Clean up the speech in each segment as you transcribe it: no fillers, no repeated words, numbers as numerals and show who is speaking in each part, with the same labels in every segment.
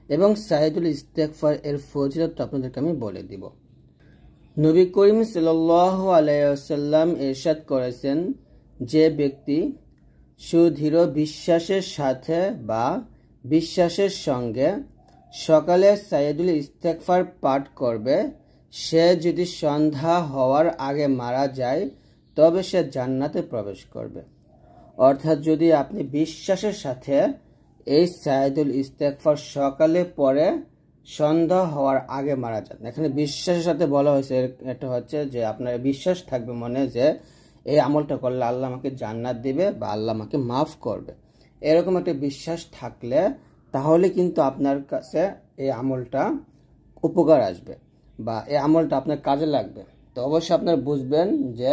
Speaker 1: এবং সাইদুল ইস্তেগফার এর ফজিলত আপনাদেরকে আমি বলে দিব। নবী করিম সাল্লাল্লাহু আলাইহি ওয়াসাল্লাম ইরশাদ করেছেন, যে ব্যক্তি সুদৃঢ় বিশ্বাসের সাথে বা বিশ্বাসের সঙ্গে সকালে সাইদুল ইস্তেগফার পাঠ করবে, সে যদি সন্ধ্যা হওয়ার আগে মারা যায় তবে সে জান্নাতে প্রবেশ করবে। অর্থাৎ যদি আপনি বিশ্বাসের সাথে এই সাইদুল ইস্তেগফার সকালে পরে সন্ধ্যা হওয়ার আগে মারা যান, এখানে বিশ্বাসের সাথে বলা হয়েছে, এটা হচ্ছে যে আপনার বিশ্বাস থাকবে মনে যে এই আমলটা করলে আল্লাহ আমাকে জান্নাত দিবে বা আল্লাহ আমাকে মাফ করবে। এরকম একটা বিশ্বাস থাকলে তাহলে কিন্তু আপনার কাছে এই আমলটা উপকার আসবে বা এই আমলটা আপনার কাজে লাগবে। তো অবশ্যই আপনারা বুঝবেন যে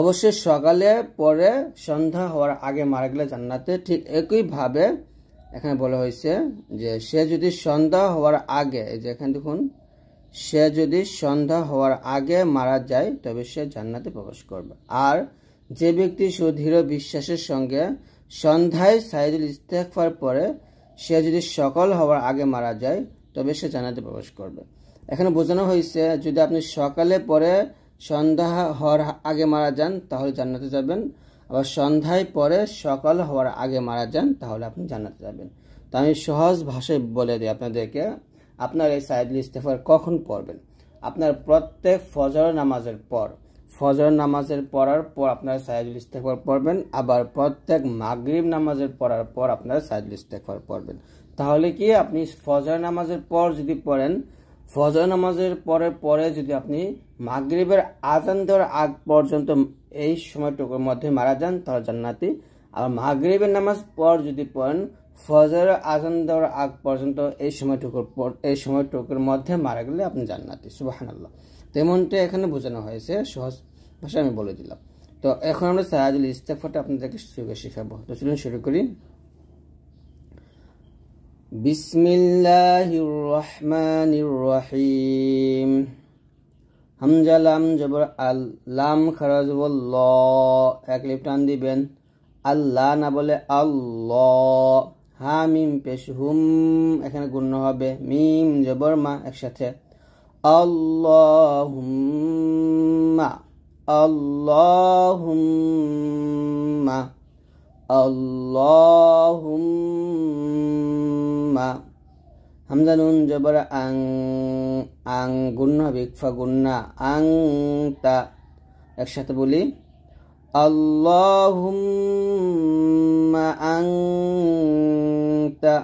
Speaker 1: অবশ্যই সকালে পরে সন্ধ্যা হওয়ার আগে মারা গেলে জান্নাতে। ঠিক একইভাবে এখানে বলা হয়েছে যে সে যদি সন্ধ্যা হওয়ার আগে, এই যে এখানে দেখুন, সে যদি সন্ধ্যা হওয়ার আগে মারা যায় তবে সে জান্নাতে প্রবেশ করবে। আর যে ব্যক্তি সুদৃঢ় বিশ্বাসের সঙ্গে সন্ধ্যায় সাইদুল ইস্তেগফার পরে সে যদি সকাল হওয়ার আগে মারা যায় তবে সে জান্নাতে প্রবেশ করবে। এখানে বোঝানো হয়েছে যদি আপনি সকালে পরে সন্ধ্যা হওয়ার আগে মারা যান তাহলে জান্নাতে যাবেন, আবার সন্ধ্যায় পরে সকাল হওয়ার আগে মারা যান তাহলে আপনি জান্নাতে যাবেন। তো আমি সহজ ভাষায় বলে দিই আপনাদেরকে, আপনার এই সাইদুল ইস্তেগফার কখন পড়বেন? আপনার প্রত্যেক ফজর নামাজের পর, ফজর নামাজের পড়ার পর আপনারা সাইদুল ইস্তেগফার পড়বেন, আবার প্রত্যেক মাগরিব নামাজের পড়ার পর আপনারা সাইদুল ইস্তেগফার পড়বেন। তাহলে কি আপনি ফজর নামাজের পর যদি পড়েন, ফজর নামাজের পরে যদি আপনি মাগরিবের আজান দেওয়ার আগ পর্যন্ত এই সময়টুকুর মধ্যে মারা যান তাহলে জান্নাতি। আর মাগরিবের নামাজ পর যদি পড়েন, ফজর আজান দেওয়ার আগ পর্যন্ত এই সময়টুকুর মধ্যে মারা গেলে আপনি জান্নাতি। সুবহানাল্লাহ। তেমনটা এখানে বোঝানো হয়েছে, সহজ ভাষায় আমি বলে দিলাম। তো এখন আমরা সাইদুল ইস্তেগফারটা আপনাদেরকে শেখাবো। তো চলুন শুরু করি। বিসমিল্লাহির রহমানির রহিম। হামজা লাম জবর আল, লাম খারা জবর ল, এক লিফ টান দিবেন, আল্লাহ না বলে আল্লাহ। হা মিম পেশ হুম, এখানে গুণ হবে, মিম জবর মা, একসাথে আল্লাহুম্মা, আল্লাহুম্মা, আল্লাহুম্মা। হামজা নুন জবর আং, আং গুণ হবে, ইকফা গুন্না, আং তা, একসাথে বলি আল্লাহুম্মা আনতা,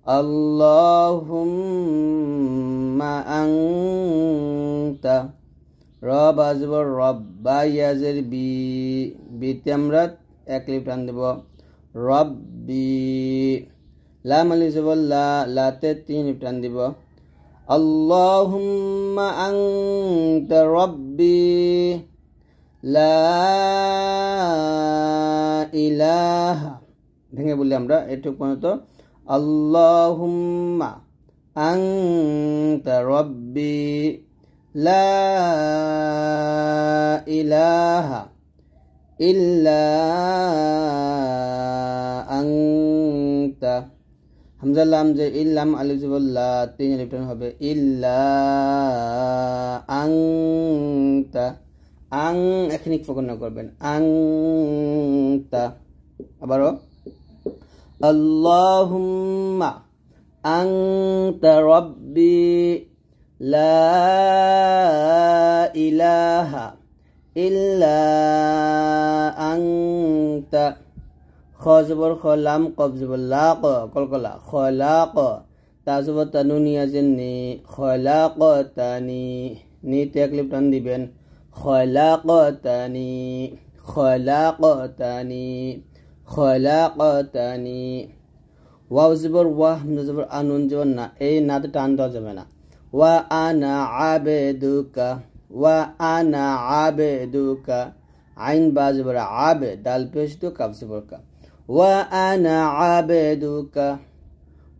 Speaker 1: আল্লাহুম্মা আনতা। রব আজবর রব্বা, ইয়াজের বি, বিতে আমরা এক লিফ টান দেব, রব্বি। লাম আলিফ জবর লা, লাতে তিন লিফ টান দিব, আল্লাহুম্মা আনতা রব্বি লা ইলাহা, ভেঙে বললে আমরা এটুকু পর্যন্ত, আল্লাহুম্মা আনতা রব্বি লা ইলাহা ইল্লা আনতা। হামজা লাম যে ইল্লাম আলিফ জবর লা, তিন লিফ টান হবে, ইল্লা আনতা। আং এখানে ফোকাস না করবেন, আংতা। আবারও আল্লাহুম্মা আনতা রব্বি লা ইলাহা ইল্লা আনতা। খ জবর খ, লাম কফ জবর লা, ক কলকলা, খলাক, তা জবর তানুনিয়া যে নি, খলাকতানি, নিতে এক লিফ টান দিবেন, খলাকতানি, খলাকতানি, খলাকতানি। ওয়াও জবর ওয়াহ, হামজা জবর আনুন জবর না, এই নাতে টান দেওয়া যাবে না। ওয়া আনা আবেদুকা, ওয়া আনা আবেদুকা, আইন বা জবর আবে, দাল পেশ দু, কাফ জবর কা, ওয়া আনা আবেদুকা।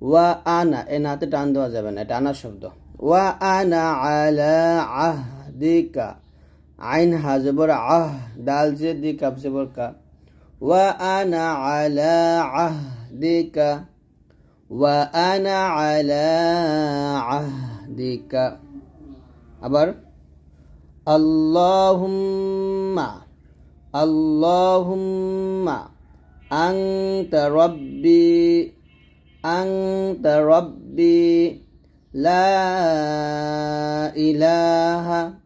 Speaker 1: ওয়া আনা, এই নাতে টান দেওয়া যাবে না, এটা আনা শব্দ। ওয়া আনা আলা আহদিকা, আইন হা জবর আহ, দাল জে দি, কাফ জবর কা, ওয়া আনা আলা ahdika wa ana ala ahdika আবার Allahumma Allahumma anta rabbi la ilaha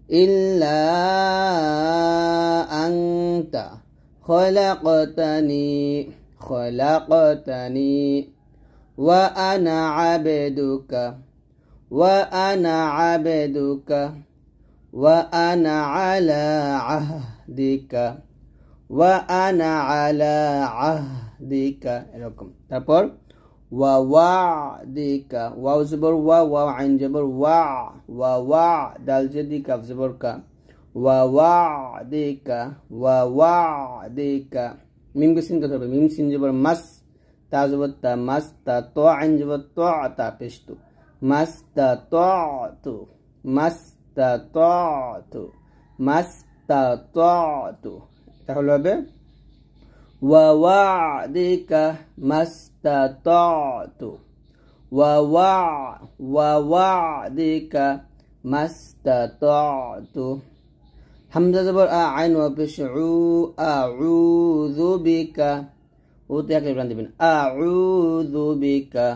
Speaker 1: illa anta khalaqtani wa ana abduka wa ana ala ahdika এরকম তারপর ওয়া ওয়াদিকা ওয়াও জবর ওয়া আইন জবর ওয়া দাল জেদি কাফ জবর কা ওয়া ওয়াদিকা মিম কে সিন করতে হবে মিম সিন জবর মাস তা জবর তা মাস তা তো আইন জবর তো তা পেশতু মাস্তাতু তাহলে হবে ওয়া ওয়াদিকা মাস্তাতু ওয়া ওয়াদিকা মাস্তাতু হামজা জবর আ আইন ওয়া পেশ উ আউযু বিকা ও তে একই প্রাণ দিবেন আউযু বিকা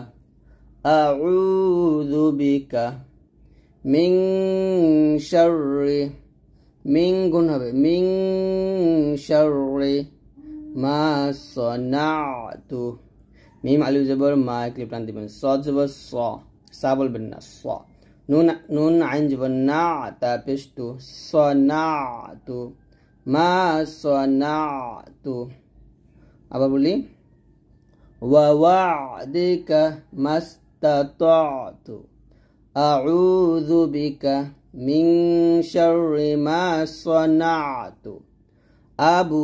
Speaker 1: মিন শাররি মিন গুণ হবে মিন শাররি মা সনাতু মিম আলিফ জবর মা একই প্রাণ দিবেন সদ জবর সা বলবেন না স নুন আইন জবর না তা পেশতু সনাতু মা সনাতু আবার বলি ওয়া ওয়াদিকা মাস্তাতু আউযু বিকা মিন শাররি মা সনাতু আবু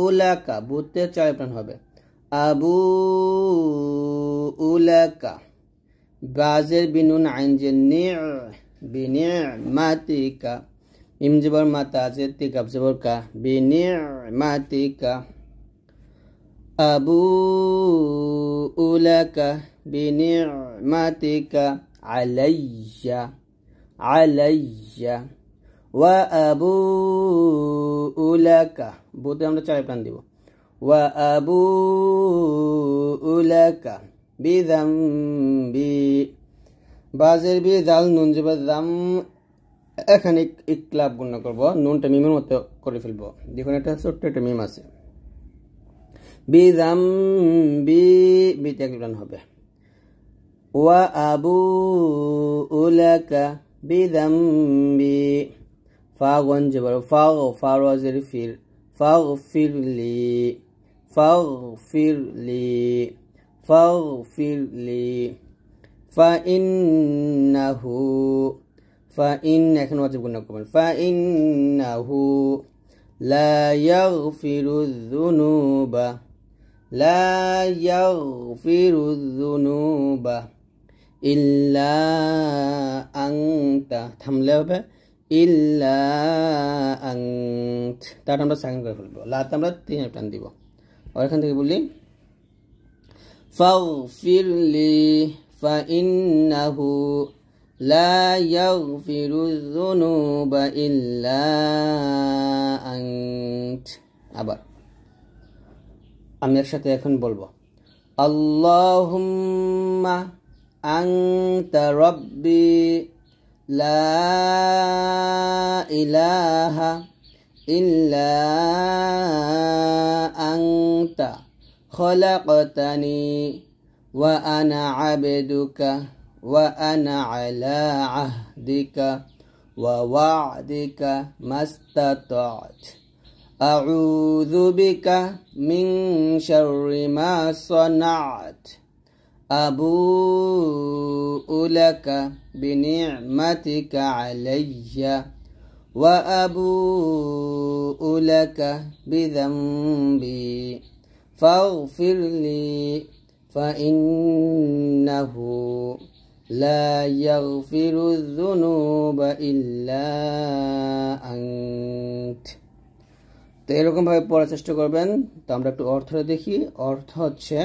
Speaker 1: উলাকা বুতে চার প্রাণ হবে আবু উলাকা বাজের বিনুন আইন যে বিনি'মাতিকা মিম জবর মাতা জের তি কাফ জবর কা বিনি'মাতিকা আবু উলাকা বিনি'মাতিকা আলাইয়া ওয়া আবু উলাকা বুতে আমরা চার প্রাণ দিব ওয়া আবু উলাকা বিযামবি বাজের বি জাল নুন জবর জাম এখানে ইকলাব গুণ করব নুনটা মিমের মতো করে ফেলবো দেখুন এটা ছোট্ট একটা মিম আছে বিযামবি বিতে একলান হবে ওয়া আবু উলাকা বিযামবি ফা গুণ জবর ফা রাজের ফির ফাগফির লি ফাইন এখন ওয়াজিব গুণ করবেন ফাইন্নাহু লা ইয়াগফিরুয-যুনুবা ইল্লা আনতা থামলে হবে ইল্লা আনত তার আমরা সাইন করে ফেলবো লাতে আমরা তিন টান দিব আর এখান থেকে বলি ফাগফিরলি ফাইন্নাহু লা ইয়াগফিরুয-যুনুবা ইল্লা আনত আবার আমি একসাথে এখন বলবো আল্লাহুম্মা আনতা রাব্বি লা ইলাহা ইল্লা আনতা খলাকতানি ওয়া আনা আবদুকা ওয়া আনা আলা আহদিকা ওয়া ওয়া'দিকা মাস্তাতা'ত আউযু বিকা মিন শাররি মা সানা'ত আবু'ু লাকা বিনি'মাতিকা আলাইয়া ওয়া আবু'ু লাকা বিযামবি ফাগফিরলি ফাইন্নাহু লা ইয়াগফিরুয যুনুবা ইল্লা আনত। তো এরকম ভাবে পড়ার চেষ্টা করবেন। তো আমরা একটু অর্থটা দেখি। অর্থ হচ্ছে,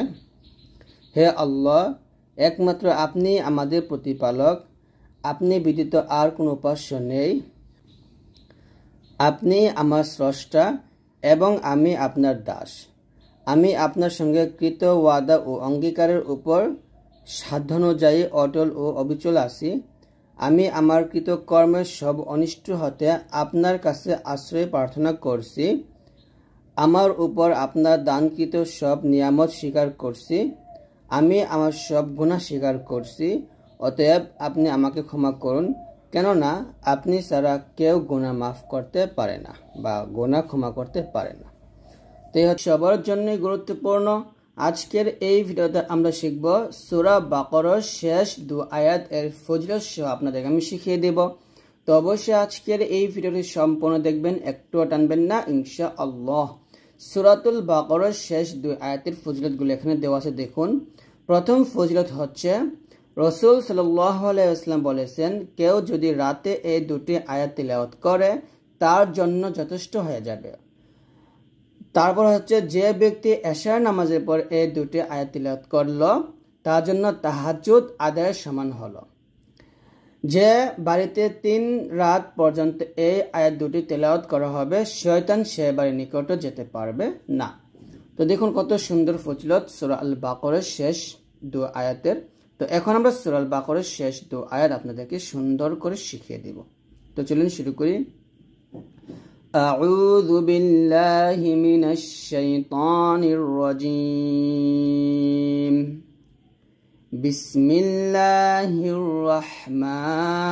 Speaker 1: হে আল্লাহ, একমাত্র আপনি আমাদের প্রতিপালক, আপনি ব্যতীত আর কোনো উপাস্য নেই, আপনি আমার স্রষ্টা এবং আমি আপনার দাস। আমি আপনার সঙ্গে কৃত ওয়াদা ও অঙ্গীকারের উপর সাধ্যানুযায়ী অটল ও অবিচল আছি। আমি আমার কৃত কর্মের সব অনিষ্ট হতে আপনার কাছে আশ্রয় প্রার্থনা করছি। আমার উপর আপনার দানকৃত সব নিয়ামত স্বীকার করছি। আমি আমার সব গুনাহ স্বীকার করছি। অতএব আপনি আমাকে ক্ষমা করুন, কেননা আপনি ছাড়া কেউ গুনাহ মাফ করতে পারে না বা গুনাহ ক্ষমা করতে পারে না। তো এই হচ্ছে সবার জন্যই গুরুত্বপূর্ণ। আজকের এই ভিডিওতে আমরা শিখব সূরা বাকারার শেষ 2 আয়াত এর ফজিলত সহ আপনাদেরকে আমি শিখিয়ে দেব। তো অবশ্যই আজকের এই ভিডিওটি সম্পূর্ণ দেখবেন, একটুও টানবেন না ইনশাআল্লাহ। সূরাতুল বাকারার শেষ 2 আয়াতের ফজিলতগুলো এখানে দেওয়া আছে, দেখুন। প্রথম ফজিলত হচ্ছে, রাসূল সাল্লাল্লাহু আলাইহি ওয়াসাল্লাম বলেছেন, কেউ যদি রাতে এই 2টি আয়াত তিলাওয়াত করে তার জন্য যথেষ্ট হয়ে যাবে। তারপর হচ্ছে, যে ব্যক্তি এশার নামাজের পর এই 2টি আয়াত তিলাওয়াত করলো তার জন্য তাহাজ্জুদ আদায়ের সমান হলো। যে বাড়িতে 3 রাত পর্যন্ত এই আয়াত 2টি তেলাওয়াত করা হবে, শয়তান সে বাড়ির নিকটে যেতে পারবে না। তো দেখুন কত সুন্দর ফজিলত সূরা আল বাকারার শেষ 2 আয়াতের। তো এখন আমরা সূরা আল বাকারার শেষ 2 আয়াত আপনাদেরকে সুন্দর করে শিখিয়ে দেব। তো চলুন শুরু করি। আউযু বিল্লাহি মিনাশ শাইতানির রাজীম। বিসমিল্লাহির রহমানির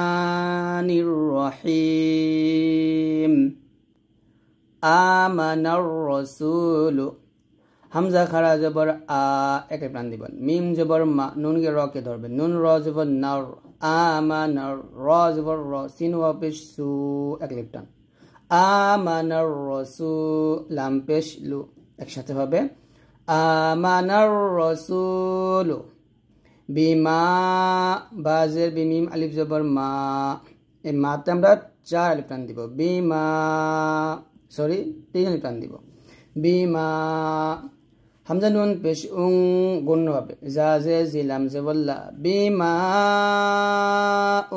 Speaker 1: রহিম। আমানার রাসূলু, হামজা খাড়া জবর আ, একে প্রাণ দিবেন। মিম জবর মা, নুন কে র কে ধরবেন। নুন র জবর নার, আমানার, র জবর র, সিন ওয়া পেশ সু, এক লিপ টান। আমানার রাসূল, লাম পেশ লু, একসাথে হবে আমানার রাসূলু বিমা, বাজের বিমিম আলিফ জবর মা, এই মাতে আমরা 4 আলিফ টান দিব। বিমা, সরি 3 আলিফ টান দিব। বিমা, হামজা নুন পেশ উং, গণ্য হবে। জাজে জিলাম জবল্লা, বিমা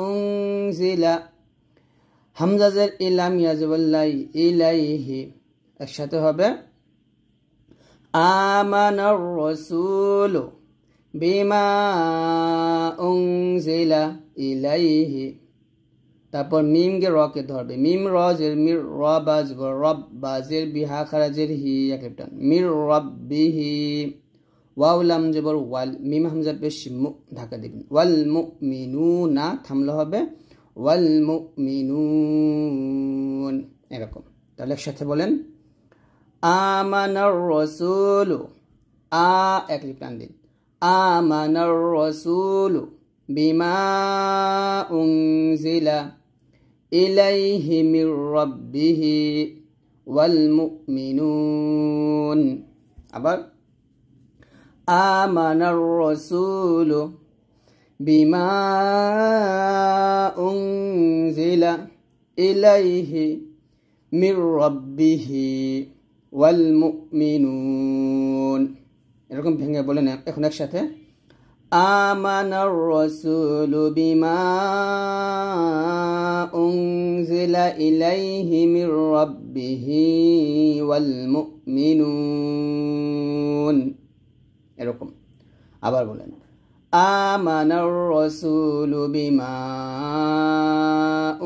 Speaker 1: উনজিলা, হামজা জের ইলাম ইয়াজবল্লাই, ইলাইহি, একসাথে হবে আমানার রাসূলু বিমা উনজিলা ইলাইহি। তারপর মিম কে র কে ধরবে। মিম র জের মির, র বাজ রব, বাজের বিহা খারাজের হি, এক লিপটান। মির রাব্বিহি, ওয়াও লাম জবর ওয়াল, মিম হামজা পেশ মু, ঢাকা দিবেন। ওয়াল মুমিনুনা, থামলে হবে ওয়াল মুমিনুন, এরকম। তাহলে একসাথে বলেন আমানার রাসূলু, আ এক লিপ টান দিন। আমানার রাসূলু বিমা উনজিলা ইলাইহি মির রাব্বিহি ওয়াল মুমিনুন। আবার আমানার রাসূলু বিমা উনজিলা ইলাইহি মির রাব্বিহি ওয়াল মুমিনুন, এরকম ভেঙে বলেন এখন একসাথে। আমানার রাসূলু বিমা উনজিলা ইলাইহি মির রাব্বিহি ওয়াল মুমিনুন, এরকম। আবার বলেন আমানার রাসূলু বিমা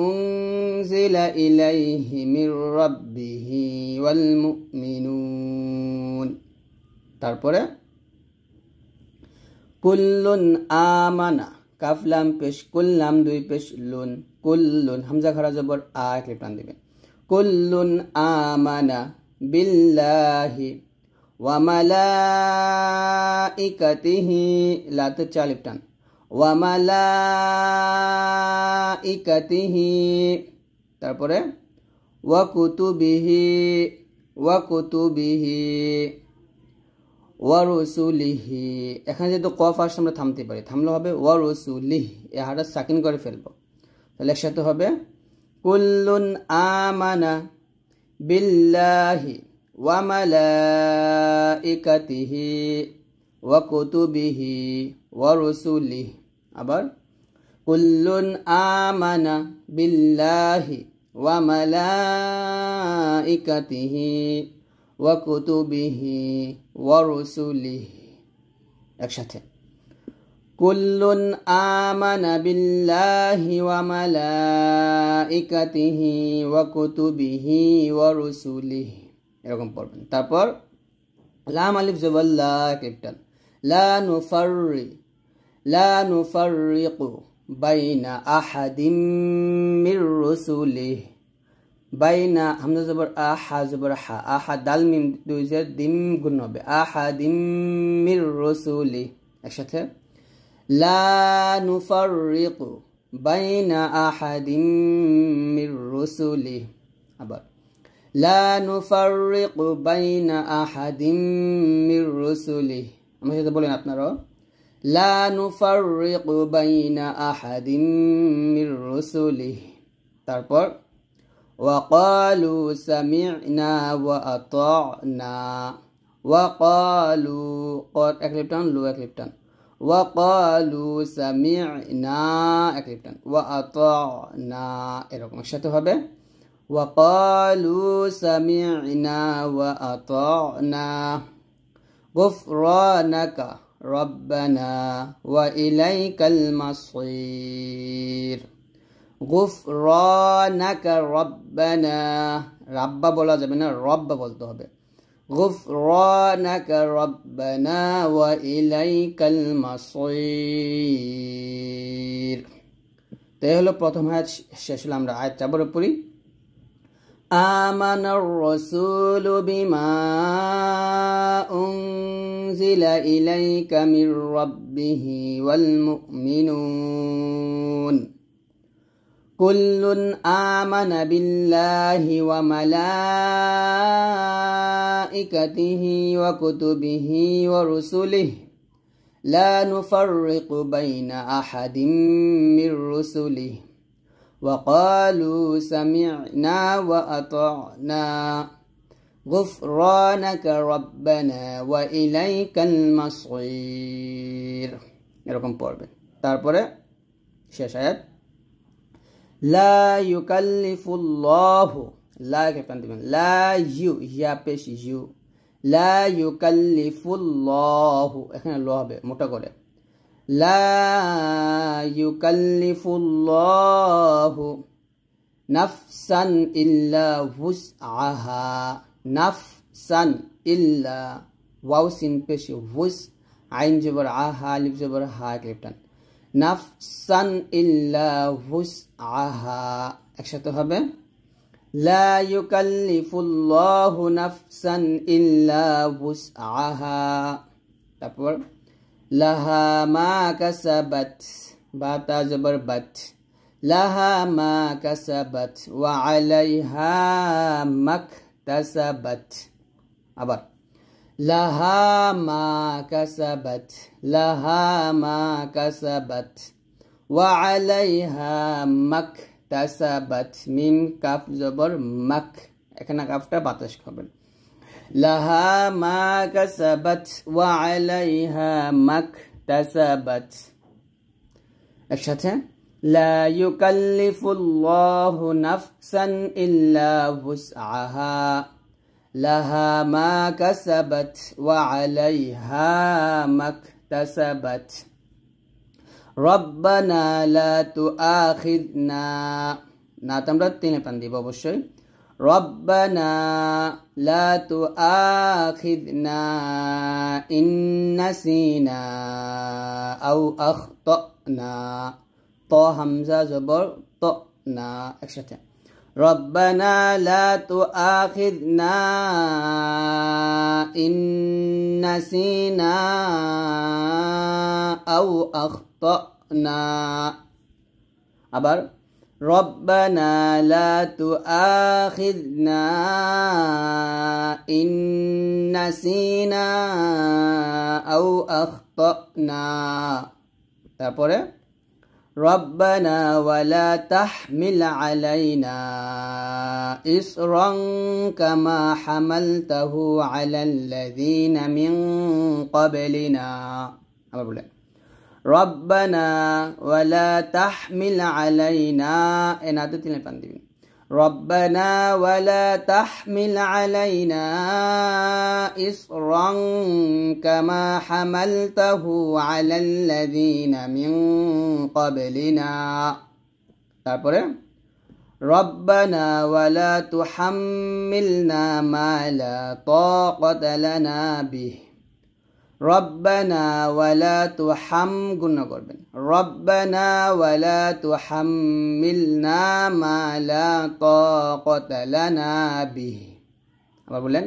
Speaker 1: উনজিলা ইলাইহি মির রাব্বিহি ওয়াল মুমিনুন। তারপরে কুল্লুন আমানা, কাফ লাম পেশ, কুল্লাম 2 পেশ লুন, কুল্লুন হামজা খাড়া জবর আ, এক লিপ টান দিবেন। কুল্লুন আমানা বিল্লাহি ওয়া মালাইকাতিহি, লাতে 4 লিপ টান। ওয়া মালাইকাতিহি, তারপরে ওয়া কুতুবিহি, ওয়া কুতুবিহি, ওয়া রুসুলিহি। এখানে যেহেতু কফ আসছে আমরা থামতে পারি, থামলে হবে ওয়া রুসুলিহি, এই হাটা সাকিন করে ফেলবো। তাহলে একসাথে হবে কুল্লুন আমানা বিল্লাহি ওয়া মালাইকাতিহি ওয়া কুতুবিহি ওয়া রুসুলিহি। আবার কুল্লুন আমানা বিল্লাহি ওয়া মালাইকাতিহি ওয়া কুতুবিহি ওয়া রুসুলিহি। একসাথে কুল্লুন আমানা বিল্লাহি ওয়া মালাইকাতিহি ওয়া কুতুবিহি ওয়া রুসুলিহি, এরকম পড়বেন। তারপর লাম আলিফ জবর লা ক্যাপিটাল, লা নুফাররিকু বাইনা আহাদিম মির রুসুলিহি। বাইনা হামজা জবর আ, হা জবর হা, আহা দাল মিম দুই জের দিম গুণ হবে, আহাদিম মির রুসুলিহি। একসাথে লা নুফাররিকু বাইনা আহাদিম মির রুসুলিহি। আবার লা নুফাররিকু বাইনা আহাদিম মির রুসুলিহি। আমার সাথে বলেন আপনারাও, লা নুফাররিকু বাইনা আহাদিম মির রুসুলিহি। তারপর ওয়াকালু সামি'না ওয়া আতা'না, ওয়াকালু কদ এক লিপটান, লু এক লিপটান, ওয়াকালু সামি'না এক লিপটান, ওয়া আতা'না, এরকম একসাথে হবে ওয়াকালু সামি'না ওয়া আতা'না গুফরানাকা রব্বানা ওয়া ইলাইকাল মাসির। গুফরানাকা রব্বানা, রাব্বা বলা যাবে না, রব্বা বলতে হবে। গুফরানাকা রব্বানা ওয়া ইলাইকাল মাসির। তো এই হলো প্রথম আয়াত শেষ হলো। আমরা আয়াত আবার পড়ি। আমানার রাসূলু বিমা উনজিলা ইলাইকা মির রাব্বিহি ওয়াল মুমিনুন কুল্লুন আমানা বিল্লাহি ওয়া মালাইকাতিহি ওয়া কুতুবিহি ওয়া রুসুলিহি লা নুফাররিকু বাইনা আহাদিম মির রুসুলিহি ওয়া ক্বালু সামি'না ওয়া আতা'না গুফরানাকা রব্বানা ওয়া ইলাইকাল মাসির, এরকম পড়বেন। তারপরে শেষ আয়াত লা ইউকাল্লিফুল্লাহু, লা কে টান দিবেন, লা ইউ ইয়া পেশ ইউ, লা ইউকাল্লিফুল্লাহু, এখানে ল হবে মোটা করে, লা ইউকাল্লিফুল্লাহু নাফসান ইল্লা ওয়ুসআহা, নাফসান ইল্লা ওয়াও সিন পেশ ওয়ুস, আইন জবর আহা, আলিফ জবর হা ক্লিপটান, নাফসান ইল্লা ওয়ুসআহা, একসাথে হবে লা ইউকাল্লিফুল্লাহু নাফসান ইল্লা ওয়ুসআহা। তারপর লাহা মা কাসাবাত, বা তা জবর বাত, লাহা মা কাসাবাত ওয়া আলাইহা মাকতাসাবাত। আবার লাহা মা কাসাবাত, লাহা মা কাসাবাত ওয়া আলাইহা মাকতাসাবাত, মিম কাফ জবর মাক, এখানে কাফটা বাতাস খাবেন, লাহা মা কাসাবাত ওয়া আলাইহা মাকতাসাবাত। একসাথে লা ইউকাল্লিফুল্লাহু নাফসান ইল্লা ওয়ুসআহা লাহা মা কাসাবাত ওয়া আলাইহা মাকতাসাবাত। রব্বানা লা তুআখিযনা, না তোমরা তিনে টান দিব অবশ্যই, রব্বানা লা তুআখিযনা ইন নাসিনা আও আখতানা, ত হামজা জবর ত না, একসাথে রব্বানা লা তুআখিযনা ইন নাসিনা আও আখতানা। আবার রব্বানা লা তুআখিযনা ইন নাসিনা আও আখতানা। তারপরে রব্বানা ওয়ালা তাহমিল আলাইনা ইসরান কামা হামালতাহু আলাল্লাযীনা মিন ক্বাবলিনা। আবার বলেন রব্বানা ওয়ালা তাহমিল আলাইনা, এ নাতে তিলে পান দিবেন। রব্বানা ওয়ালা তাহমিল আলাইনা ইসরান কামা হামালতাহু আলাল্লাযীনা মিন ক্বাবলিনা। তারপরে রব্বানা ওয়ালা তুহাম্মিলনা মা লা তাকাতা লানা বিহি। রব্বানা ওয়ালা গুণা করবেন, রব্বানা ওয়ালা তুহাম্মিলনা মা লা তাকাতা লানা বিহি। আবার বলেন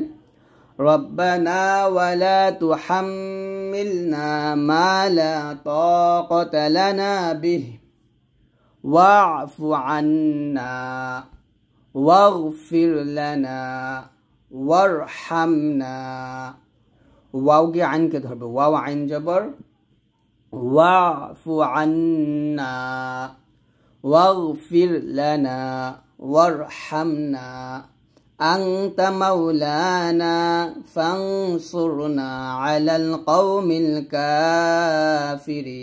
Speaker 1: রব্বানা ওয়ালা তুহাম্মিলনা মা লা তাকাতা লানা বিহি ওয়া'ফু আন্না ওয়াগফির লানা ওয়ারহামনা। ওয়াও কে আইনকে ধরবে, ওয়াও আইন জবর, ওয়া'ফু আন্না ওয়াগফির লানা ওয়ারহামনা আনতা মাওলানা ফানসুরনা আলাল কওমিল কাফিরিন।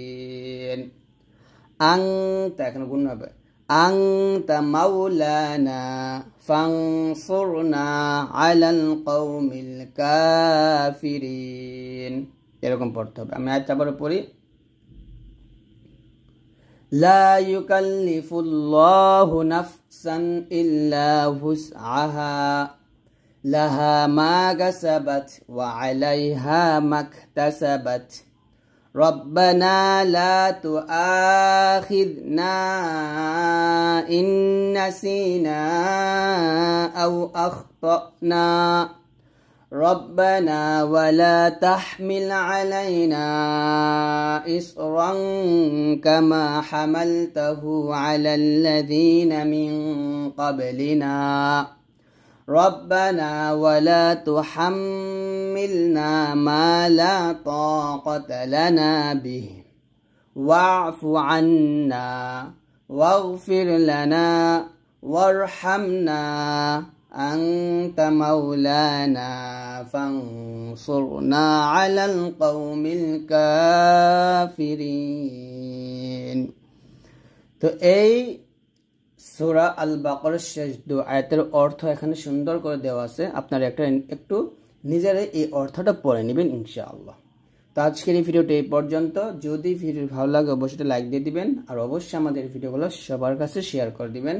Speaker 1: আনতা এখানে গুণ হবে, আনতা মাওলানা ফানসুরনা আলাল কওমিল কাফিরিন। এরকম পড়তে হবে। আমি আয়াতটা আবার পড়ি। লা ইউকাল্লিফুল্লাহু নাফসান ইল্লা উসআহা লাহা মা কাসাবাত ওয়া আলাইহা মাকতাসাবাত। রব্বানা লা তুআখিযনা ইন নাসিনা আও আখতানা। রব্বানা ওয়ালা তাহমিল আলাইনা ইসরান কামা হামালতাহু আলাল্লাযীনা মিন ক্বাবলিনা। রব্বানা ওয়ালা তুহাম্মিলনা মা লা তাকাতা লানা বিহি ওয়া'ফু আন্না ওয়াগফির লানা ওয়ারহামনা আনতা মাওলানা ফানসুরনা আলাল কওমিল কাফিরিন। তো এই সূরা আল বাকারার শেষ দু আয়াতের অর্থ এখানে সুন্দর করে দেওয়া আছে, আপনারা একটু নিজেরাই এই অর্থটা পড়ে নেবেন ইনশাআল্লাহ। তো আজকের এই ভিডিওটা এই পর্যন্ত। যদি ভিডিও ভালো লাগে অবশ্যই লাইক দিয়ে দিবেন, আর অবশ্যই আমাদের ভিডিওগুলো সবার কাছে শেয়ার করে দিবেন।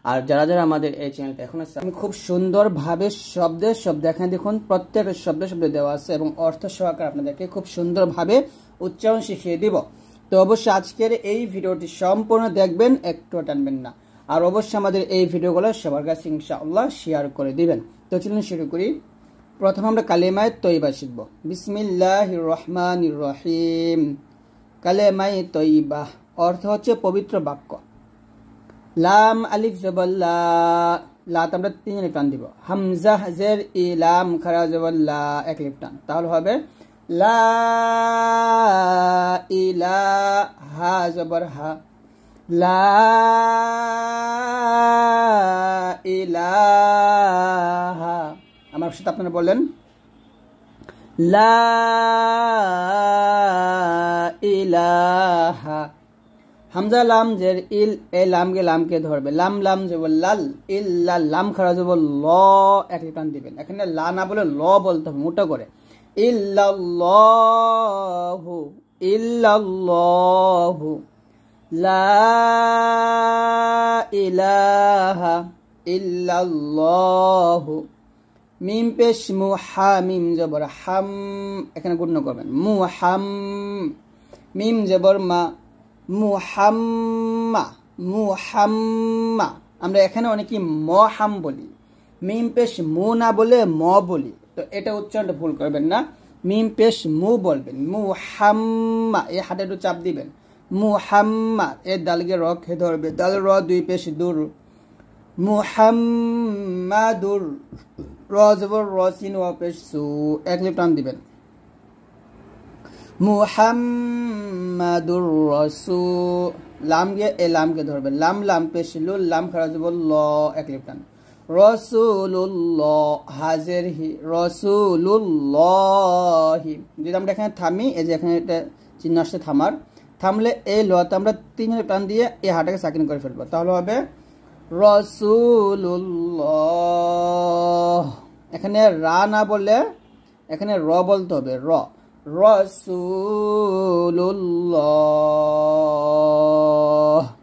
Speaker 1: আর যারা যারা আমাদের এই চ্যানেলটা এখন আছে, আমি খুব সুন্দরভাবে শব্দে এখানে দেখুন প্রত্যেকের শব্দে দেওয়া আছে এবং অর্থ সহকারে আপনাদেরকে খুব সুন্দরভাবে উচ্চারণ শিখিয়ে দিব। তো অবশ্যই আজকের এই ভিডিওটি সম্পূর্ণ দেখবেন, একটু টানবেন না। আর অবশ্যই আমাদের এই ভিডিওগুলো সবার কাছে ইনশাআল্লাহ শেয়ার করে দিবেন। তো চলুন শুরু করি। প্রথম আমরা কালেমায়ে তয়্যিবা শিখব। বিসমিল্লাহির রহমানির রহিম। কালেমায়ে তয়্যিবা অর্থ হচ্ছে পবিত্র বাক্য। লাম আলিফ জবর লা, লাত আমরা 3 লিফ টান দিব। হামজা জের ই, লাম খারা জবর লা 1 লিফ টান, তাহলে হবে লা ইলাহা জবর হা, লা ইলাহা। আমার সাথে আপনারা বলেন লা ইলাহা। হামজা লাম জের ইল, এ লামকে ধরবে, লাম জবর লাল, ইল্লা লাম খারা জবর ল 1 লিফ টান দিবেন। এখানে লা না বলে ল বলতে হবে মোটা করে। ইল্লাল্লাহু ইল্লাল্লাহু লা ইলাহা ইল্লাল্লাহু। মিম পেশ মু, হা মিম জবর হাম, এখানে গুণ করবেন মুহাম। মিম জবর মা, মুহাম্মা মুহাম্মা। আমরা এখানে অনেকেই মহাম বলি, মিম পেশ মু না বলে ম বলি, তো এটা উচ্চারণটা ভুল করবেন না, মিম পেশ মু বলবেন। মুহাম্মা, এই হাতে একটু চাপ দিবেন। মুহাম্মাদ এ দালকে র খেয়ে ধরবে, দাল র দুই পেশ দূর, মুহাম্মাদুর, র জবর র সিন ওয়া পেশ সু, এক লিপ টান দিবেন, মুহাম্মাদুর রাসূল, লাম গিয়ে এ লামকে ধরবেন, লাম লাম পেশ লুল, লাম খারা জবর ল, এক লিপ টান, রাসূলুল্লাহ, হাজের হি, রাসূলুল্লাহি, যদি আমরা এখানে থামি, এই যে এখানে একটা চিহ্ন আসছে থামার, থামলে এই লতে আমরা তিন টান দিয়ে এই হাটাকে সাকিন করে ফেলবো, তাহলে হবে রাসূলুল্লাহ। এখানে রা না বলে এখানে র বলতে হবে, র, রাসূলুল্লাহ,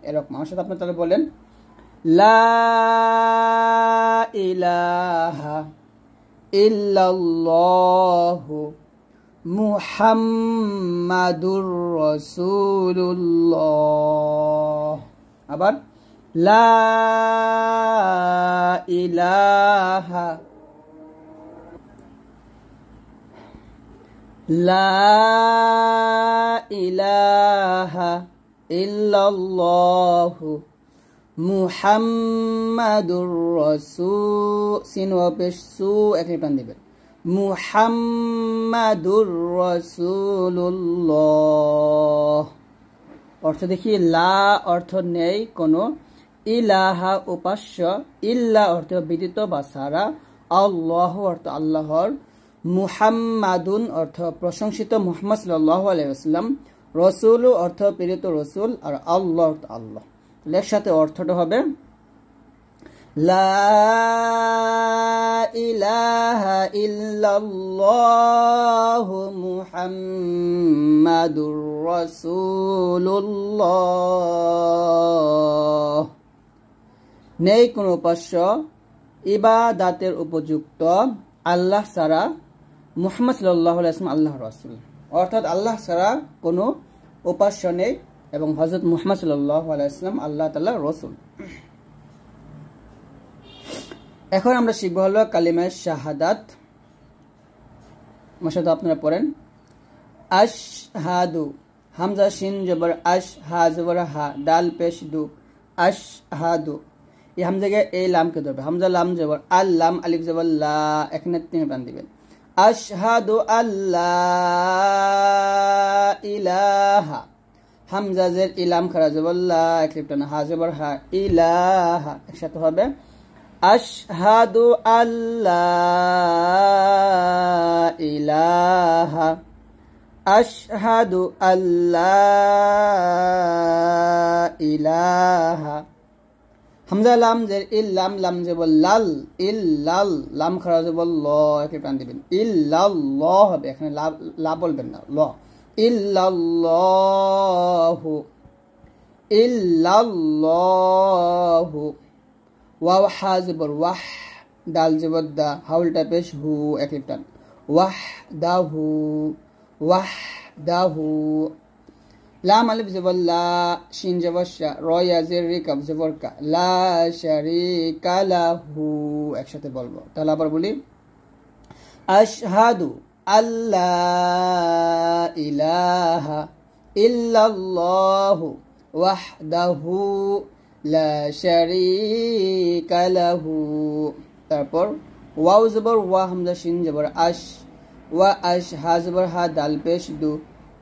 Speaker 1: এরকম। আমার সাথে আপনি তাহলে বলেন, লা ইলাহা ইল্লাল্লাহু মুহাম্মাদুর রাসূলুল্লাহ। আবার লা ইলাহা ইল্লাল্লাহু মুহাম্মাদুর রাসূল, সিন ওয়া পেশ সু, এক টান দিবেন, মুহাম্মাদুর রাসূলুল্লাহ। অর্থ দেখি, লা অর্থ নেই কোনো, ইলাহা উপাস্য, ইল্লা অর্থ ব্যতীত বা ছাড়া, আল্লাহ অর্থ আল্লাহর, মুহাম্মাদুন অর্থ প্রশংসিত মুহাম্মদ সাল্লাল্লাহু আলাইহি ওয়াসাল্লাম, রাসূল অর্থ প্রেরিত রাসূল, আর আল্লাহ অর্থ আল্লাহ। এর সাথে অর্থটা হবে লা ইলাহা ইল্লাল্লাহু মুহাম্মাদুর রাসূলুল্লাহ। নেই কোনো উপাস্য ইবাদাতের উপযুক্ত আল্লাহ ছাড়া, মুহাম্মদ সাল্লাল্লাহু আলাইহি ওয়াসাল্লাম আল্লাহর রাসূল, অর্থাৎ আল্লাহ ছাড়া কোনো উপাস্য নেই এবং হযরত মুহাম্মদ সাল্লাল্লাহু আলাইহি ওয়াসাল্লাম আল্লাহ তাআলার রাসূল। এখন আমরা শিখব হলো কালিমায়ে শাহাদাত। আমার সাথে আপনারা পড়েন, আশহাদু, হামজা শিন জবর আশ, হা জবর হা, দাল পেশ দু, আশহাদু, এই হামজাকে এই লামকে ধরবে, হামজা লাম জবর আল, লাম আলিফ জবর লা, এখানে তিন টান দিবেন, আশহাদু আল্লাহ ইলাহা, হামজা জের ইলাম খারা জবর লা, এক টান, হা জবর হা, ইলাহা, একসাথে হবে আশহাদু আল্লাহ ইলাহা, আশহাদু আল্লাহ ইলাহা, হামজা লাম জের ইল্লাম, লাম জবর লাল, ইল্লাল, লাম খারা জবর ল, একে টান দিবেন, ইল্লাল্লাহ হবে, এখানে লা বলবেন না, ল, ইল্লাল্লাহু, ইল্লাল্লাহু, ওয়াও হা জবর ওয়াহ, দাল জবর দা, হাউলটা পেশ হু, এক টান, ওয়াহ দাহু, ওয়াহ দাহু, লাম আলিফ জবর লা, শিন জবর শা, র ইয়া জের রি, কাফ জবর কা, লা শারীকা লাহু, একসাথে বলবো, তাহলে আবার বলি, আশহাদু আল্লাহ ইলাহা ইল্লাল্লাহু ওয়াহদাহু লা শারীকা লাহু। তারপর ওয়াও জবর ওয়া, হামজা শিন জবর আশ, ওয়া আশ, হা জবর হা, দাল পেশ দু,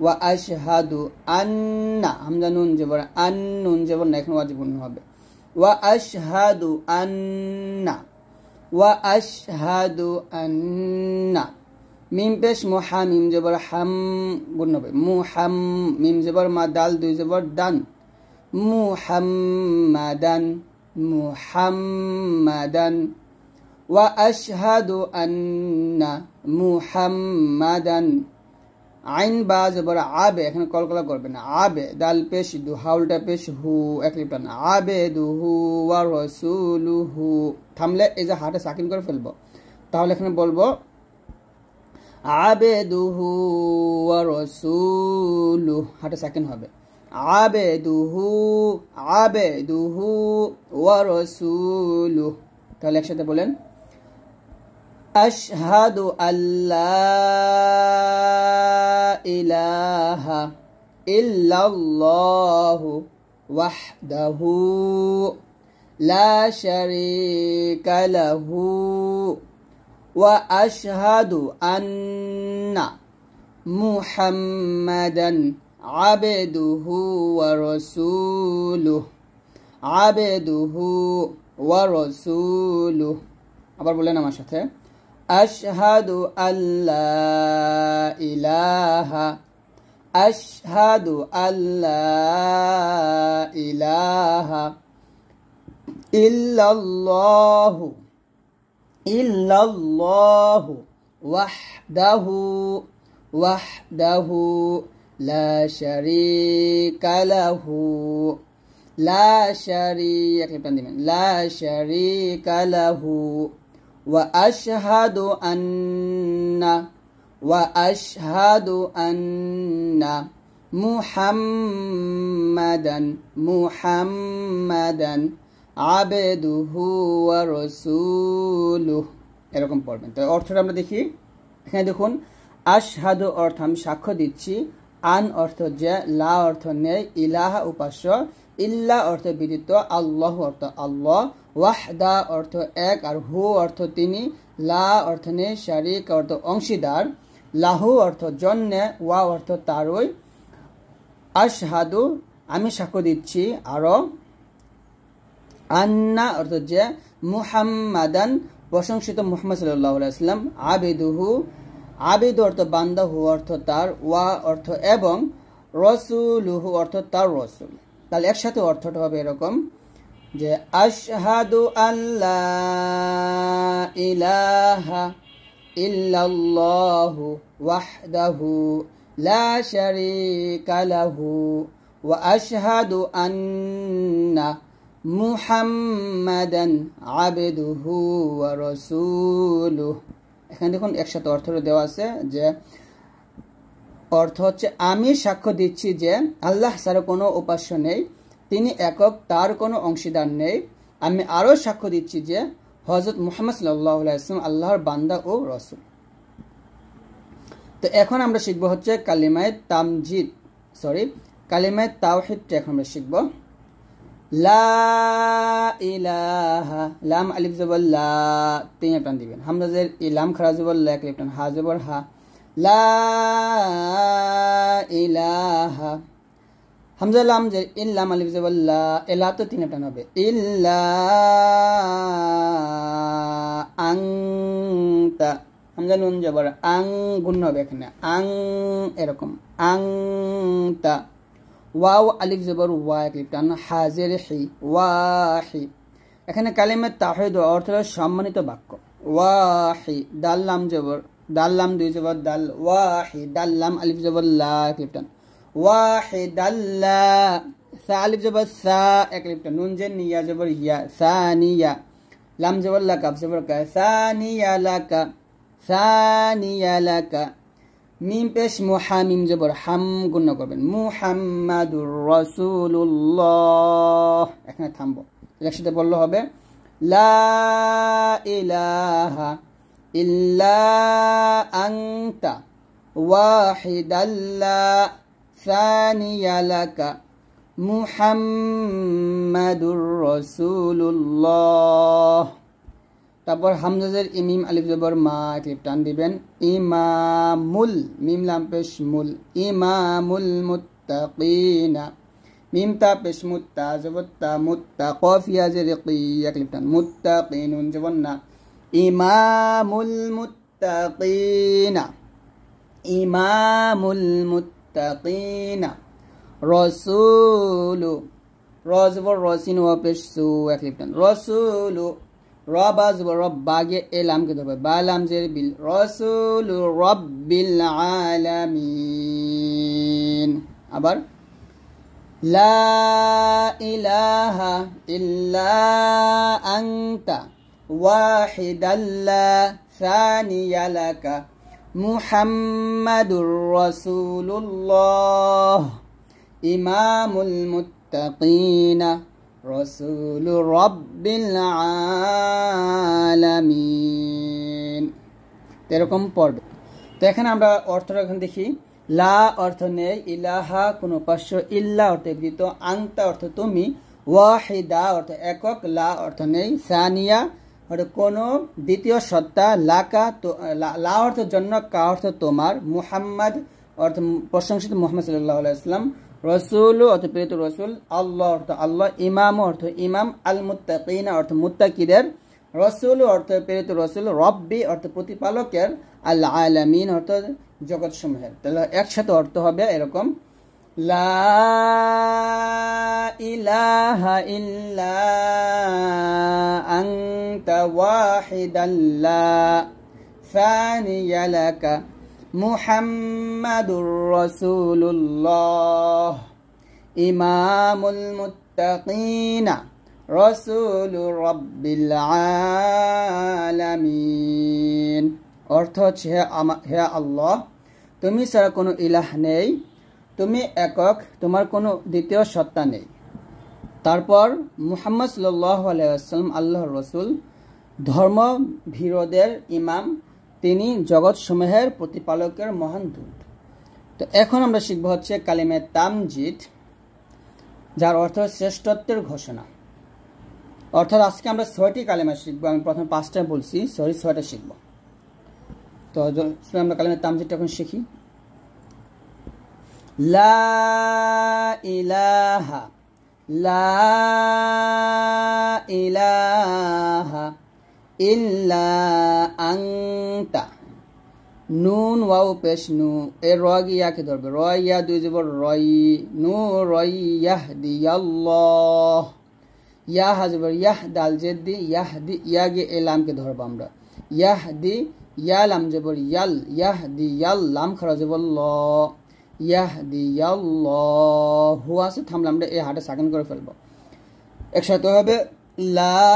Speaker 1: ওয়া আশহাদু আন্না, হামজা নুন জবর আন, নুন জবর না, এখন ওয়াজিব হবে, ওয়া আশহাদু আন্না, ওয়া আশহাদু আন্না, মিম পেশ মুহা, মিম জবর হাম, গুণ হবে, মুহাম, মিম জবর মা, দাল দুই জবর দান, মুহাম্মাদান, মুহাম্মাদান, ওয়া আশহাদু আন্না মুহাম্মাদান, আইন বা জবর আবে, এখানে কলকলা করবে না, আবে, দাল পেশ দু, হাউলটা পেশ হু, এক টান, আবেদুহু ওয়া রাসূলুহু, থামলে এই যে হাতে সাকিন করে ফেলবো, তাহলে এখানে বলবো আবেদুহু ওয়া রাসূলুহু, হাতে সাকিন হবে, আবেদুহু, আবেদুহু ওয়া রাসূলুহু। তাহলে একসাথে বলেন, আশহাদু আল্লা ইলাহা ইল্লাল্লাহু ওয়াহদাহু লা শারীকা লাহু ওয়া আশহাদু আন্না মুহাম্মাদান আবদুহু ওয়া রাসূলুহু আবদুহু ওয়া রাসূলুহু। আবার বলেন আমার সাথে, আশহাদু আল্লা ইলাহা আশহাদু আল্লা ইলাহা ইল্লাল্লাহু ইল্লাল্লাহু ওয়াহদাহু লা শারীকা লাহু লা শারীকা লাহু ওয়া আশহাদু আন্না মুহাম্মাদান আবদুহু ওয়া রাসূলুহু। এরকম পড়বেন। তো অর্থটা আমরা দেখি। এখানে দেখুন, আশহাদু অর্থ আমি সাক্ষ্য দিচ্ছি, আন অর্থ যে, লা অর্থ নেই, ইলাহা উপাস্য, ইল্লা অর্থ ব্যতীত, আল্লাহ অর্থ আল্লাহ, ওয়াহদা অর্থ এক, আর হু অর্থ তিনি, লা অর্থ নেই, শারীক অর্থ অংশীদার, লাহু অর্থ জন্যে, ওয়া অর্থ তারই, আশহাদু আমি সাক্ষ্য দিচ্ছি, আরো আন্না অর্থ যে, মুহাম্মাদান প্রশংসিত মুহাম্মদ সাল্লাল্লাহু আলাইহি ওয়াসাল্লাম, আবিদুহু আবিদ অর্থ বান্দা, হু অর্থ তার, ওয়া অর্থ এবং, রাসূলুহু অর্থ তার রাসূল। তাহলে একসাথে অর্থটা হবে এরকম যে, আশহাদু আল্লা ইলাহা ইল্লাল্লাহু ওয়াহদাহু লা শারীকা লাহু ওয়া আশহাদু আন্না মুহাম্মাদান আবদুহু ওয়া রাসূলুহু। এখানে দেখুন একসাথে অর্থটা দেওয়া আছে যে, অর্থ হচ্ছে আমি সাক্ষ্য দিচ্ছি যে আল্লাহ ছাড়া কোনো উপাস্য নেই, তিনি একক, তার কোনো অংশীদার নেই। আমি আরও সাক্ষ্য দিচ্ছি যে হযরত মুহাম্মদ সাল্লাল্লাহু আলাইহি ওয়াসাল্লাম আল্লাহর বান্দা ও রাসূল। তো এখন আমরা শিখবো হচ্ছে কালিমায়ে তাওহীদটা এখন আমরা শিখবো। লা ইলাহা, লাম আলিফ জবর লা, তিন টান দিবেন। হামজা জের ইলাম খারা জবর লা, এক টান, হা জবর হা, লা ইলাহা। হামজা লাম জের ইল্লাম আলিফ জবর লা, এলা তো তিন টান হবে, ইল্লা আনতা। হামজা নুন জবর আং, গুণ হবে এখানে, আং এরকম, আনতা। ওয়াও আলিফ জবর ওয়া, এক টান, হা জের হি, ওয়াহি। এখানে কালিমায়ে তাওহীদ অর্থ সম্মানিত বাক্য। ওয়াহি, দাল লাম জবর, দাল লাম দুই জবর দাল, ওয়াহি, দাল লাম আলিফ জবর লা, এক টান, ওয়াহিদাল্লা। সা আলিফ জবর সা, এক টান, নুন জের নিয়া জবর ইয়া, সানিয়া, লাম জবর লা, কাফ জবর কা, সানিয়া লাকা, সানিয়া লাকা। মিম পেশ মুহা, মিম জবর হাম, গুণ করবেন, মুহাম্মাদুর রাসূলুল্লাহ। এখানে থামবো, একসাথে বললে হবে, লা ইলাহা ইল্লা আনতা ওয়াহিদাল্লা সানিয়া লাকা মুহাম্মাদুর রাসূলুল্লাহ। তারপর হামজাজের ইমিম আলিফ জবর মা, ক্লিপ টান দিবেন, ইমামুল, মিম লাম পেশ মুল, ইমামুল মুত্তাকিনা, মিম তা পেশ মুত্তা জবর তা, মুত্তা কফ ইয়া জের কি, ক্লিপ টান, মুত্তাকিনুন জবর না, ইমামুল মুত্তাকিনা, ইমামুল মুত্তাকিনা। রাসূলু, র জবর রসিন ওয়া পেশ সু, ক্লিপ টান, রাসূলু, রবা জবর রব, বাগে এলাম কে ধরবে, বালাম জের বিল, রাসূলু রাব্বিল আলামিন। আবার লা ইলাহা ইল্লা আনতা ওয়াহিদাল্লা সানিয়া লাকা মুহাম্মাদুর রাসূলুল্লাহ ইমামুল মুত্তাকিনা রাসূলু রাব্বিল আলামিন। এরকম পড়বে। তো এখানে আমরা অর্থটা এখন দেখি
Speaker 2: লা অর্থ নেই, ইলাহা কোন উপাস্য, ইল্লা অর্থ ব্যতীত, আনতা অর্থ তুমি, ওয়াহিদা অর্থ একক, লা অর্থ নেই, সানিয়া অর্থ কোন দ্বিতীয় সত্তা, লাকা লা অর্থ জন্য, কা অর্থ তোমার, মুহাম্মদ অর্থ প্রশংসিত মুহাম্মদ সাল্লাল্লাহু আলাইহি ওয়াসাল্লাম, রসুল অর্থ প্রেরিত রসুল, আল্লাহ অর্থ আল্লাহ, ইমাম অর্থ ইমাম, আল মুত্তাকিনা অর্থ মুত্তাকিদের, রসুল অর্থ প্রেরিত রসুল, রব্বি অর্থ প্রতিপালকের, আল আলামিন অর্থ জগৎ সমূহের। তাহলে একসাথে অর্থ হবে এরকম, লা ইলাহা ইল্লা আনতা ওয়াহিদান লা সানিয়া লাকা মুহাম্মাদুর রাসূলুল্লাহ ইমামুল মুত্তাকিনা রাসূলুর রাব্বিল আলামিন। অর্থ হচ্ছে, হে আল্লাহ, তুমি ছাড়া কোনো ইলাহ নেই, তুমি একক, তোমার কোনো দ্বিতীয় সত্তা নেই। তারপর মুহাম্মদ সাল্লাল্লাহু আলাইহি ওয়াসাল্লাম আল্লাহর রসুল, ধর্ম ভীরদের ইমাম, তিনি জগৎ সমূহের প্রতিপালকের মহান দূত। তো এখন আমরা শিখব হচ্ছে কালিমে তামজিদ, যার অর্থ শ্রেষ্ঠত্বের ঘোষণা। অর্থাৎ আজকে আমরা 6টি কালিমা শিখবো। আমি প্রথমে 5টা বলছি, 6টা শিখব। তো আমরা কালিমে তামজিদটা এখন শিখি। লা ইলাহা, লা ইলাহা ইল্লা আনতা, নুন ওয়াও পেশ নু, এর র ইয়াকে ধরবে, র ইয়া দুই জবর রই, নু রই ইয়াহদিয়াল্লাহ, ইয়া হাজবর ইয়াহ, দাল জেদ্দি ইয়াহদি, ইয়া গে এলামকে ধরবো আমরা, ইয়াহদি, ইয়া লাম জবর ইয়াল, ইয়াহদি ইয়াল, লাম খারা জবর ল, ইয়াহদিয়াল্লাহ, হু আছে থামলাম, আমরা এই হাটে সাকিন করে ফেলবো। একসাথে হবে লা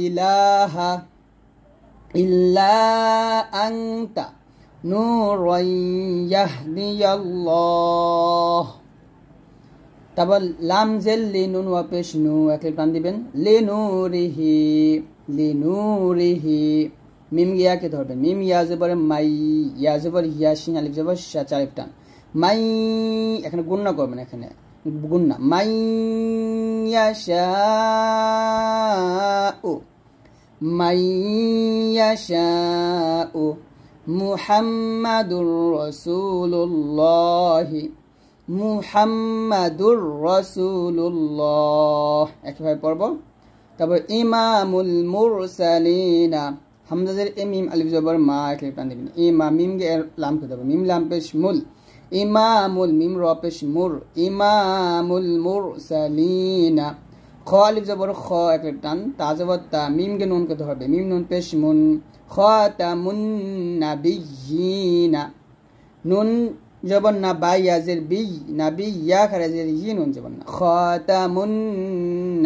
Speaker 2: ইলাহা ইল্লা আনতা নূরুন ইয়াহদিয়াল্লাহ। তারপর লাম জেল লি নুন ওয়া পেশ নু, একলে টান দিবেন, লিনুরিহি, লিনুরিহি, মিম ইয়াকে ধরবেন, মিম ইয়া জবর মাই, ইয়া জবর ইয়া, শিন আলিফ জবর শা, চার আলিফ টান, মাই, এখানে গুণনা করবেন, এখানে গুণনা, মাই ইয়াশাউ, মাই ইয়াশাউ মুহাম্মাদুর রাসূলুল্লাহ, মুহাম্মাদুর রাসূলুল্লাহ, একভাবে পড়ব। তারপর ইমামুল মুরসালিনা, হামজাজের মিম আলিফ জবর মা, একলে টান দিবেন, ইমা, মিম গে লাম কে দেব, মিম লাম পেশ মুল, ইমামুল, মিম র পেশ মুর, ইমামুল মুরসালিনা, খ আলিফ জবর খ, একলে টান, তা জবর তা, মিম গে নুন কে ধরবে, মিম নুন পেশ মুন, খাতামুন নাবিয়িনা, নুন জবর না, বাই ইয়াজের বি, নাবি ইয়া খারাজের ই, নুন জবর না, খাতামুন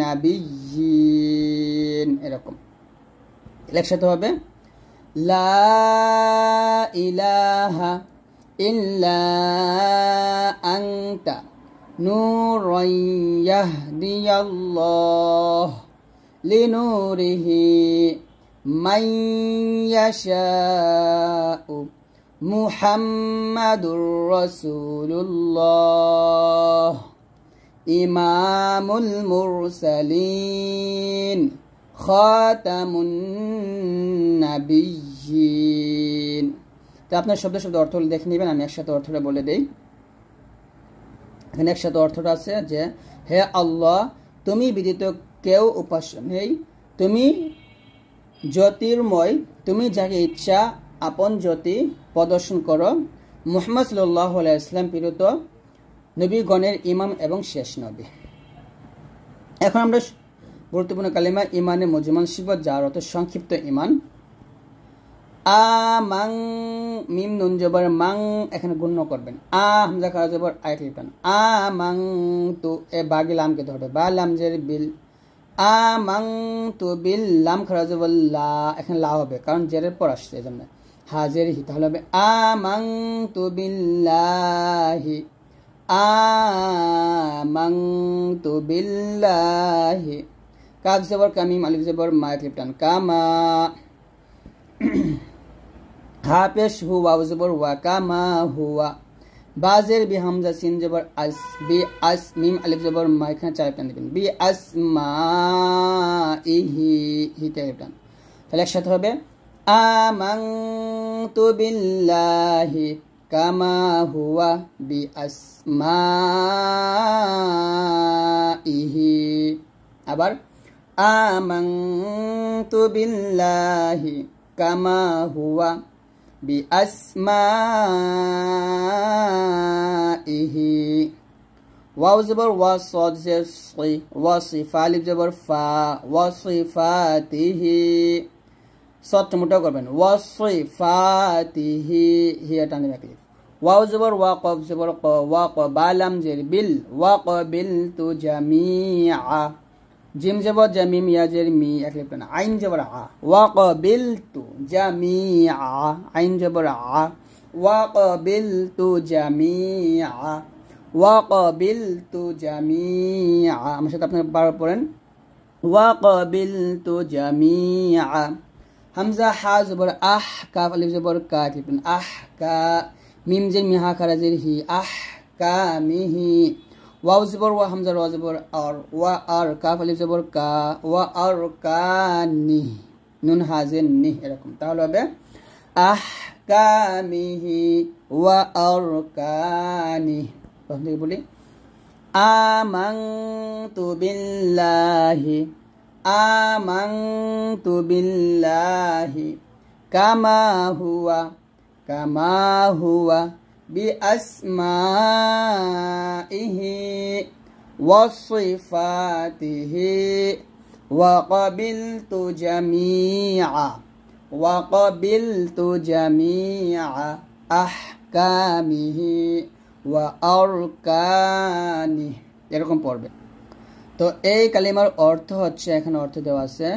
Speaker 2: নাবিয়িন, এরকম। একসাথে হবে লা ইলাহা ইল্লা আনতা নূরুন ইয়াহদিয়াল্লাহ লিনুরিহি মান ইয়াশাউ মুহাম্মাদুর রাসূলুল্লাহ ইমামুল মুরসালিন খাতামুন নাবিয়্যিন। তো আপনার শব্দ শব্দ অর্থ দেখে নেবেন, আমি একসাথে অর্থটা বলে দেই। এখানে একসাথে অর্থটা আছে যে, হে আল্লাহ, তুমি ব্যতীত কেউ উপাস্য নেই, তুমি জ্যোতির্ময়, তুমি যাকে ইচ্ছা আপন জ্যোতি প্রদর্শন করো। মুহাম্মদ সাল্লাল্লাহু আলাইহি ওয়াসাল্লাম প্রেরিত নবীগণের ইমাম এবং শেষ নবী। এখন আমরা গুরুত্বপূর্ণ কালিমা ইমানে মজমুল শিখব, যার অর্থ সংক্ষিপ্ত ইমান। আমাং, মিম নুন জবর মাং, এখানে গুণ্য করবেন, আ হামজা খারা জবর আয় লিখবেন, আমাং তু, এ বাগি লামকে ধরবে, বা লাম জের বিল, আমাং তু বিল, লাম খারা জবর লা, এখানে লা হবে কারণ জেরের পর আসছে, এজন্য হাজের হি, তাহলে হবে আমাং তু বিল্লাহি, আমাং তু বিল্লাহি, কাফ জবর কামিম আলিফ জবর মা, লিপটান কামা, হা পেশ হু ওয়াও জবর ওয়া কামা হুয়া বাজের বি হামজা সিন জবর আস বি আস মিম আলিফ জবর মা এখানে চার টান দিবেন বি আসমা ইহি হিতে টান তাহলে একসাথে হবে আমানতু বিল্লাহি কামা হুয়া বি আসমাইহি আবার আমানতু বিল্লাহি কামা হুয়া বি আসমাইহি ওয়াও জবর ওয়া সাদ জের সি ওয়া সিফা আলিফ জবর ফা ওয়া সিফাতিহি সৎ মোটা করবেন ওয়া সিফাতিহি হিয়া টান দিবেন ওয়াও জবর ওয়া কফ জবর ক ওয়া ক বা লাম জের বিল ওয়া কবিলতু জামিআ জিম জবর জামিম ইয়া জের মি এক লিপ টান আইন জবর আ ওয়া কবিলতু জামিআ আইন জবর আ ওয়া কবিলতু জামিআ ওয়া কবিলতু জামিআ আমার সাথে আপনারা বার পড়েন ওয়া কবিলতু জামিআ হামজা হা জবর আহ কাফ আলিফ জবর কা এক লিপ টান আহ কা মিম জের মি হা খারা জের হি আহ কা মিহি ওয়াও জবর ওয়া হামজা রা জবর আর ওয়া আর কাফ আলিফ জবর কা ওয়া আর কানি নুন হাজের নি এরকম তাহলে হবে আহকামিহি ওয়া আরকানি প্রথম থেকে বলি আমানতু বিল্লাহি আমানতু বিল্লাহি কামা হুয়া بأسمائه وصفاته وقبلت جميع أحكامه وأركانه এরকম পড়বে তো এই কালিমার অর্থ হচ্ছে এখানে অর্থ দেওয়া আছে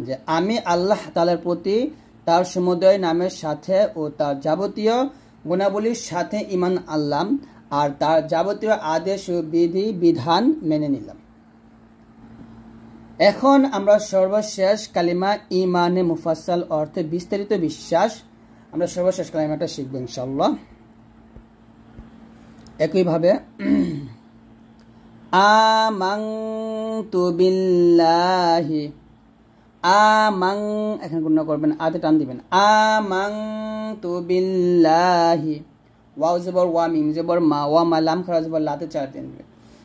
Speaker 2: যে আমি আল্লাহ তাআলার প্রতি তার সমুদয় নামের সাথে ও তার যাবতীয় গুণাবলীর সাথে ঈমান আনলাম আর তার যাবতীয় আদেশ ও বিধি বিধান মেনে নিলাম। এখন আমরা সর্বশেষ কালিমা ঈমানে মুফাসসাল অর্থে বিস্তারিত বিশ্বাস আমরা সর্বশেষ কালিমাটা শিখব ইনশাআল্লাহ। একইভাবে আমানতু বিল্লাহি আমাং এখানে গুণ করবেন আতে টান দিবেন আমানতু বিল্লাহি ওয়াও জবর ওয়া মিম জবর মা ওয়া মা লাম খারা জবর লাতে চার দিন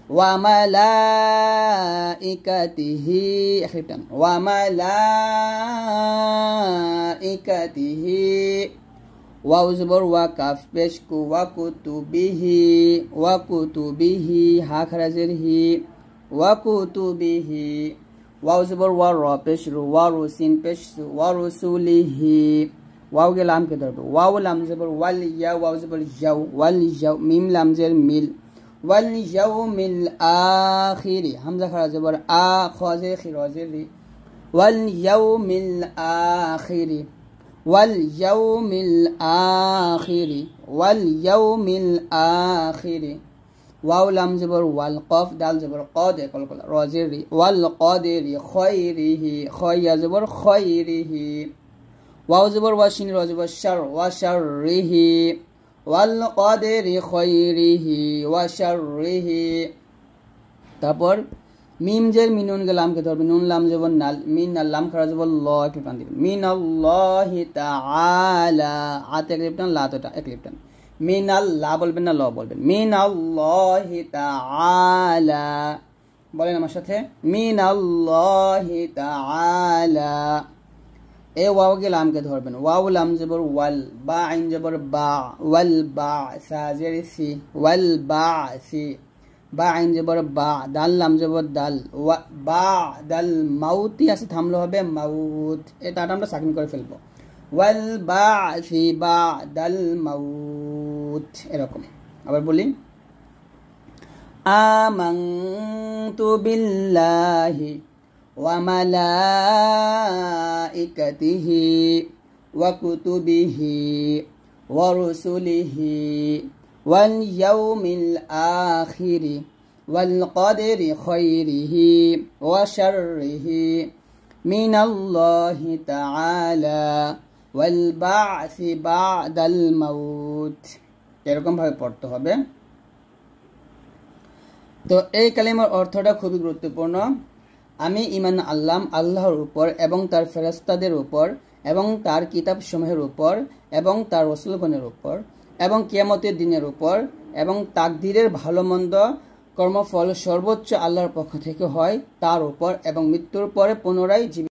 Speaker 2: ওয়া মালাইকাতিহি এক টান ওয়া মালাইকাতিহি ওয়াও জবর ওয়া কাফ পেশ কু ওয়া কুতুবিহি হা খারা জের হি ওয়া কুতুবিহি ওয়াও জবর ওয়া র পেশ রু ওয়া রু সিন পেশ ওয়া রুসুলিহি ওয়াও কে লাম কে ধরবে ওয়াও লাম জবর ওয়াল ইয়া ওয়াও জবর ইয়াও ওয়াল ইয়াও মিম লাম জের মিল ওয়াল ইয়াউমিল আখিরি হামজা খারা জবর আ খা জের খি র জের রি ওয়াল ইয়াউমিল আখিরি ওয়াল ইয়াউমিল আখিরি ওয়াল ইয়াউমিল আখিরি ওয়াও লাম জবর ওয়াল কফ দাল জবর কদ কল কল র জের রি ওয়াল কদিরি খায়রিহি খায়া জবর খায়রিহি ওয়াও জবর ওয়া শিন র জবর শার ওয়া শাররিহি ওয়াল কদিরি খায়রিহি ওয়া শাররিহি তারপর মিম জের মিনুন কে লাম কে ধরবে নুন লাম জবর নাল মিন লাম খারা জবর ল কে টান দিবেন মিনাল্লাহি তাআলা আতে এক লিপটান লা তো এক লিপটান মিনাল্লাহ বলবেন না ল বলবেন মিনাল্লাহি তাআলা বলেন আমার সাথে মিনাল্লাহি তাআলা এ ওয়াও কে লাম কে ধরবেন ওয়াও লাম জবর ওয়াল বা আইন জবর বা ওয়াল বা সা জের সি ওয়াল বা সি বা আইন জবর বা দাল লাম জবর দাল ওয়া বা দাল মাউতি আছে থামলো হবে মাউত এটা আমরা সাকিন করে ফেলবো ওয়াল বা'সি বা'দাল মাউত এরকম আবার বলি আমানতু বিল্লাহি ওয়া মালাইকাতিহি ওয়া কুতুবিহি ওয়া রুসুলিহি ওয়াল ইয়াউমিল আখিরি ওয়াল কদরি খায়রিহি ওয়া শাররিহি মিনাল্লাহি তাআলা ওয়াল বা'সি বা'দাল মাউত, এরকম ভাবে পড়তে হবে। তো এই কালিমার অর্থটা খুবই গুরুত্বপূর্ণ। আমি ঈমান আনলাম আল্লাহর উপর এবং তার ফেরেশতাদের উপর এবং তার কিতাবসমূহের উপর এবং তার রাসূলগণের উপর এবং কিয়ামতের দিনের উপর এবং তাকদীরের ভালো মন্দ কর্মফল সর্বোচ্চ আল্লাহর পক্ষ থেকে হয় তার উপর এবং মৃত্যুর পরে পুনরায় জীবিত